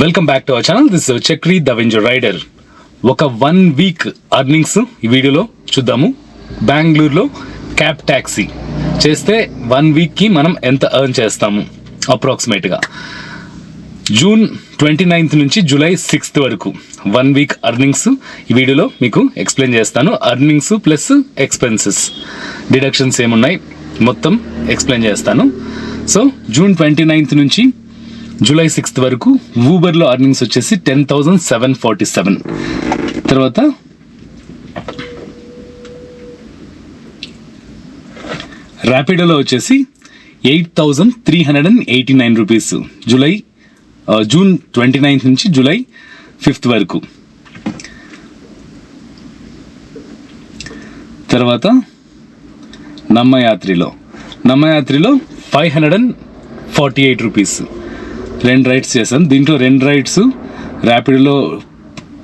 Welcome back to our channel. This is Chakri the venger rider. ఒక 1 week earnings ఈ వీడియోలో చూద్దాము. బెంగళూరులో క్యాబ్ ట్యాక్సీ చేస్తే 1 వీక్కి మనం ఎంత ఎర్న్ చేస్తాము అప్రాక్సిమేట్గా. జూన్ 29th నుంచి జూలై 6th వరకు 1 వీక్ అర్నింగ్స్ ఈ వీడియోలో మీకు ఎక్స్ప్లెయిన్ చేస్తాను. అర్నింగ్స్ ప్లస్ ఎక్స్పెన్సెస్ డిడక్షన్స్ ఏమున్నాయి మొత్తం ఎక్స్ప్లెయిన్ చేస్తాను. సో జూన్ 29th నుంచి జూలై 6th వరకు ఊబర్లో అర్నింగ్స్ వచ్చేసి 10,747. తర్వాత ర్యాపిడోలో వచ్చేసి 8,389 రూపీస్ జూన్ 29th నుంచి జూలై 5th వరకు. తర్వాత నమ్మయాత్రిలో 548 రూపీస్. 2 రైడ్స్ చేశాను. దీంట్లో 2 రైడ్స్ ర్యాపిడోలో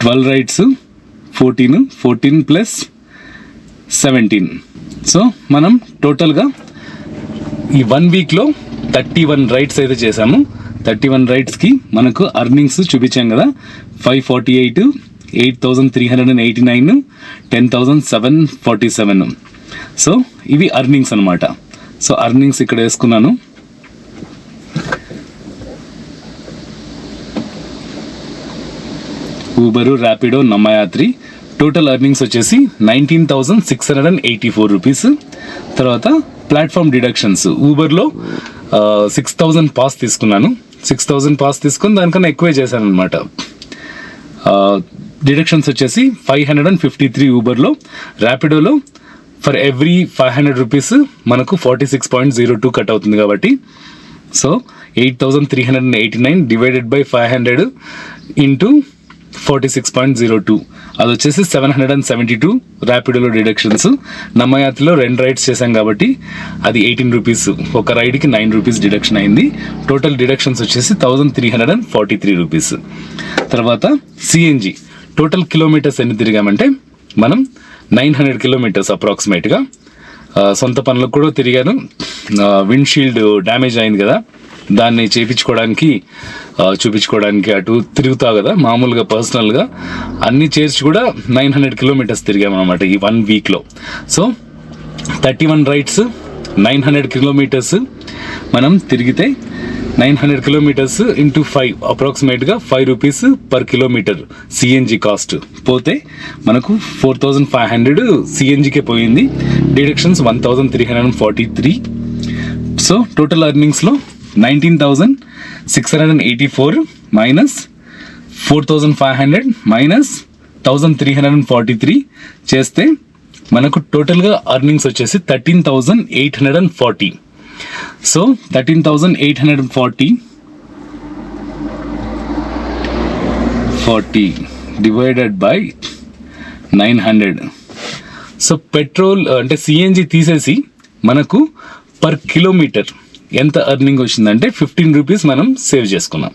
12 రైడ్స్ 14 ప్లస్ 17. సో మనం టోటల్గా ఈ 1 వీక్లో 31 రైడ్స్ అయితే చేసాము. 31 రైడ్స్కి మనకు అర్నింగ్స్ చూపించాం కదా, 548, 8,389, 10,747. సో ఇవి అర్నింగ్స్ అనమాట. సో అర్నింగ్స్ ఇక్కడ వేసుకున్నాను. ఊబరు, ర్యాపిడో, నమ్మయాత్రి టోటల్ అర్నింగ్స్ వచ్చేసి 19,684 రూపీస్. తర్వాత ప్లాట్ఫామ్ డిడక్షన్స్ ఊబర్లో 6,000 పాస్ తీసుకున్నాను. 6,000 పాస్ తీసుకుని దానికన్నా ఎక్కువే చేశాను అనమాట. డిడక్షన్స్ వచ్చేసి 553 ఊబర్లో. ర్యాపిడోలో ఫర్ ఎవ్రీ 500 రూపీస్ మనకు 46.02 కట్ అవుతుంది కాబట్టి, సో 8,389 డివైడెడ్ బై 500 ఇంటూ 46.02 అది వచ్చేసి 772 ర్యాపిడోలో డిడక్షన్స్. నమ్మయాత్రలో 2 రైడ్స్ చేశాం కాబట్టి అది 18 రూపీస్. ఒక రైడ్కి 9 రూపీస్ డిడక్షన్ అయింది. టోటల్ డిడక్షన్స్ వచ్చేసి 1,343 రూపీస్. తర్వాత సిఎన్జి టోటల్ కిలోమీటర్స్ ఎన్ని తిరిగామంటే మనం 900 కిలోమీటర్స్ అప్రాక్సిమేట్గా. సొంత పనులకు కూడా తిరిగాను. విండ్షీల్డ్ డ్యామేజ్ అయింది కదా, దాన్ని చేయించుకోవడానికి చూపించుకోవడానికి అటు తిరుగుతా కదా మామూలుగా పర్సనల్గా, అన్నీ చేర్చి కూడా 900 కిలోమీటర్స్ తిరిగామన్నమాట ఈ 1 వీక్లో. సో 31 రైడ్స్ 900 కిలోమీటర్స్ మనం తిరిగితే 900 కిలోమీటర్స్ ఇంటూ 5 అప్రాక్సిమేట్గా 5 rupees per kilometre CNG cost పోతే మనకు 4,500 సిఎన్జికే పోయింది. డిడక్షన్స్ 1,343. సో టోటల్ అర్నింగ్స్లో 19,684 మైనస్ 4,500 మైనస్ 1,343 చేస్తే మనకు టోటల్గా అర్నింగ్స్ వచ్చేసి 13,840. So 13,840 divided by 900. So petrol అంటే సిఎన్జి తీసేసి మనకు పర్ కిలోమీటర్ ఎంత అర్నింగ్ వచ్చిందంటే 15 రూపీస్ మనం సేవ్ చేసుకున్నాం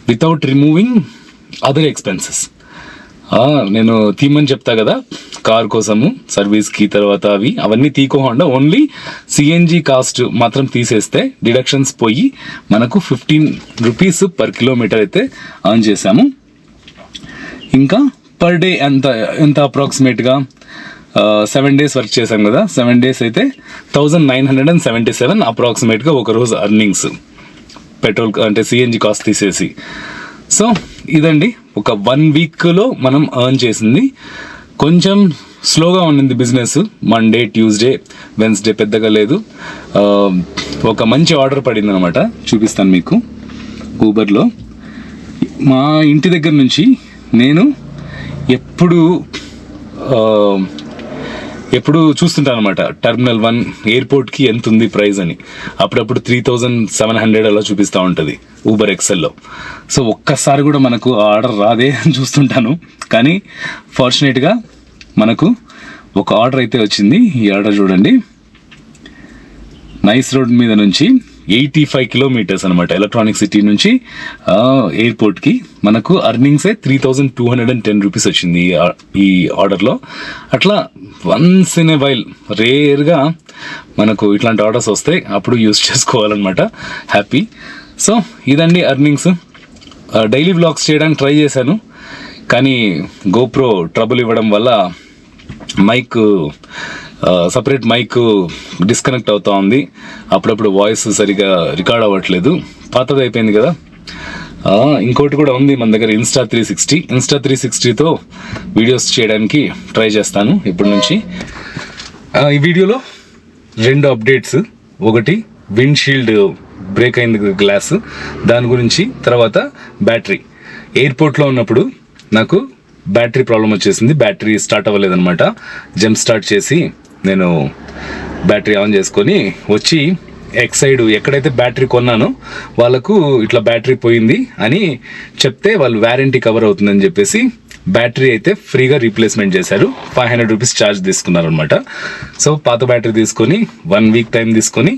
వితౌట్ రిమూవింగ్ అదర్ ఎక్స్పెన్సెస్. నేను తీయమని చెప్తా కదా కార్ కోసము సర్వీస్కి, తర్వాత అవన్నీ తీసుకోకుండా ఓన్లీ సిఎన్జి కాస్ట్ మాత్రం తీసేస్తే డిడక్షన్స్ పోయి మనకు 15 రూపీస్ పర్ కిలోమీటర్ అయితే అర్న్ చేసాము. ఇంకా పర్ డే ఎంత అప్రాక్సిమేట్గా 7 days వర్క్ చేశాం కదా, 7 days అయితే 1,977 అప్రాక్సిమేట్గా ఒకరోజు అర్నింగ్స్ పెట్రోల్ అంటే సిఎన్జి కాస్ట్ తీసేసి. సో ఇదండి ఒక 1 వీక్లో మనం ఎర్న్ చేసింది. కొంచెం స్లోగా ఉండింది బిజినెస్. మండే, ట్యూస్డే, వెన్స్డే పెద్దగా లేదు. ఒక మంచి ఆర్డర్ పడింది అనమాట, చూపిస్తాను మీకు. ఊబర్లో మా ఇంటి దగ్గర నుంచి నేను ఎప్పుడు చూస్తుంటాను అనమాట టెర్మినల్ 1 ఎయిర్పోర్ట్కి ఎంత ఉంది ప్రైస్ అని. అప్పుడప్పుడు 3,700 అలా చూపిస్తూ ఉంటుంది ఊబర్ ఎక్సెల్లో. సో ఒక్కసారి కూడా మనకు ఆర్డర్ రాదే అని చూస్తుంటాను. కానీ ఫార్చునేట్గా మనకు ఒక ఆర్డర్ అయితే వచ్చింది. ఈ ఆర్డర్ చూడండి, నైస్ రోడ్ మీద నుంచి 85 కిలోమీటర్స్ అనమాట. ఎలక్ట్రానిక్ సిటీ నుంచి ఎయిర్పోర్ట్కి మనకు అర్నింగ్సే 3,210 రూపీస్ వచ్చింది ఈ ఆర్డర్లో. అట్లా వన్స్ ఇన్ ఏ వైల్ రేర్గా మనకు ఇట్లాంటి ఆర్డర్స్ వస్తాయి, అప్పుడు యూస్ చేసుకోవాలన్నమాట. హ్యాపీ. సో ఇదండి అర్నింగ్స్. డైలీ వ్లాగ్స్ చేయడానికి ట్రై చేశాను, కానీ గోప్రో ట్రబుల్ ఇవ్వడం వల్ల మైక్ సపరేట్ మైక్ డిస్కనెక్ట్ అవుతా ఉంది. అప్పుడప్పుడు వాయిస్ సరిగా రికార్డ్ అవ్వట్లేదు. పాతది అయిపోయింది కదా. ఇంకోటి కూడా ఉంది మన దగ్గర, ఇన్స్టా 360తో వీడియోస్ చేయడానికి ట్రై చేస్తాను ఇప్పటి నుంచి. ఈ వీడియోలో 2 అప్డేట్స్. ఒకటి విండ్ షీల్డ్ బ్రేక్ అయింది గ్లాస్, దాని గురించి. తర్వాత బ్యాటరీ. ఎయిర్పోర్ట్లో ఉన్నప్పుడు నాకు బ్యాటరీ ప్రాబ్లం వచ్చేసింది, బ్యాటరీ స్టార్ట్ అవ్వలేదన్నమాట. జంప్ స్టార్ట్ చేసి నేను బ్యాటరీ ఆన్ చేసుకొని వచ్చి ఎక్సైడ్ ఎక్కడైతే బ్యాటరీ కొన్నానో వాళ్ళకు ఇట్లా బ్యాటరీ పోయింది అని చెప్తే వాళ్ళు వారంటీ కవర్ అవుతుందని చెప్పేసి బ్యాటరీ అయితే ఫ్రీగా రీప్లేస్మెంట్ చేశారు. 500 రూపీస్ ఛార్జ్ తీసుకున్నారు అనమాట. సో పాత బ్యాటరీ తీసుకొని 1 వీక్ టైం తీసుకొని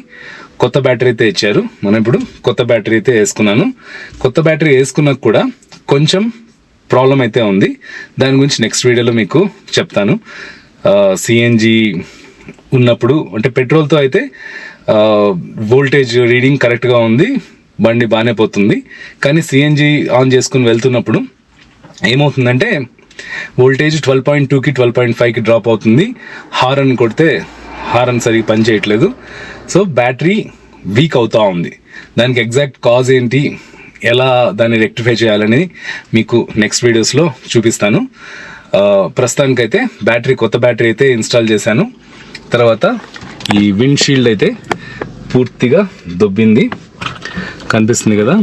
కొత్త బ్యాటరీ అయితే ఇచ్చారు. మనం ఇప్పుడు కొత్త బ్యాటరీ అయితే వేసుకున్నాను. కొత్త బ్యాటరీ వేసుకున్నాక కూడా కొంచెం ప్రాబ్లం అయితే ఉంది. దాని గురించి నెక్స్ట్ వీడియోలో మీకు చెప్తాను. సిఎన్జి ఉన్నప్పుడు అంటే పెట్రోల్తో అయితే వోల్టేజ్ రీడింగ్ కరెక్ట్గా ఉంది, బండి బాగానే పోతుంది. కానీ సిఎన్జి ఆన్ చేసుకుని వెళ్తున్నప్పుడు ఏమవుతుందంటే వోల్టేజ్ 12.2కి 12.5కి డ్రాప్ అవుతుంది. హారన్ కొడితే హారన్ సరిగ్గా పని చేయట్లేదు. సో బ్యాటరీ వీక్ అవుతూ ఉంది. దానికి ఎగ్జాక్ట్ కాజ్ ఏంటి, ఎలా దాన్ని రెక్టిఫై చేయాలని మీకు నెక్స్ట్ వీడియోస్లో చూపిస్తాను. ప్రస్తుతానికైతే కొత్త బ్యాటరీ అయితే ఇన్స్టాల్ చేశాను. తర్వాత ఈ విండ్ షీల్డ్ అయితే పూర్తిగా దొబ్బింది, కనిపిస్తుంది కదా.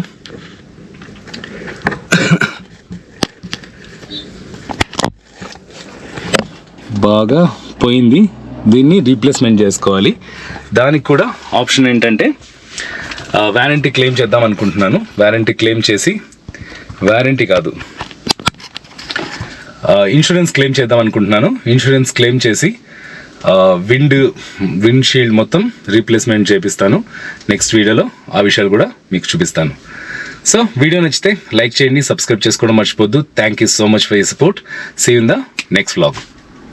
బాగా పోయింది, దీన్ని రీప్లేస్మెంట్ చేసుకోవాలి. దానికి కూడా ఆప్షన్ ఏంటంటే వారంటీ క్లెయిమ్ చేద్దాం అనుకుంటున్నాను. వారంటీ క్లెయిమ్ చేసి, వారంటీ కాదు, ఇన్సూరెన్స్ క్లెయిమ్ చేద్దాం అనుకుంటున్నాను. ఇన్సూరెన్స్ క్లెయిమ్ చేసి విండ్ షీల్డ్ మొత్తం రీప్లేస్మెంట్ చేపిస్తాను. నెక్స్ట్ వీడియోలో ఆ విషయాలు కూడా మీకు చూపిస్తాను. సో వీడియో నచ్చితే లైక్ చేయండి, సబ్స్క్రైబ్ చేసుకోవడం మర్చిపోద్దు. Thank you so much for your support. See you in the next vlog.